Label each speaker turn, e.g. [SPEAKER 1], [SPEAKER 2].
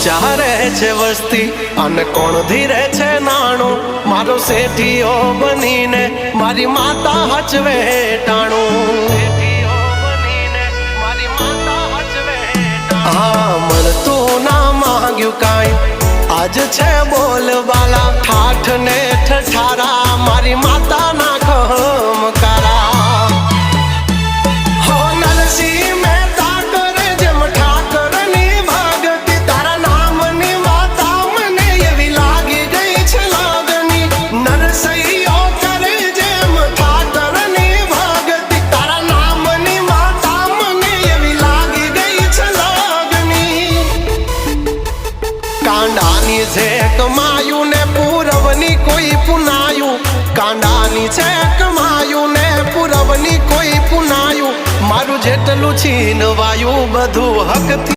[SPEAKER 1] ઊંચા રહે છે વસ્તી અને કોણ ધીરે છે નાણું મારો શેઠીઓ બનીને મારી માતા હચવે ટાણું હા મળતું ના માંગ્યું કાંઈ આજ છે બોલબાલા ઠાઠ ને ઠઠારા મારી માતા ના ખમકારા હો નરસિંહ મહેતા કરે જેમ ઠાકરની ભગતી તારા નામની માતા મને એવી લાગી ગઈ છે લાગણી નરસિંહો કરે જેમ ઠાકરની ભગતી તારા નામની માતા મને એવી લાગી ગઈ છે લાગણી કાંડાની છે કમાયું ને પૂરવની કોઈ પુનાયું કાંડાની છે કમાયું ને પૂરવની કોઈ પુનાયું મારું જેટલું છીનવાયું બધું હકથી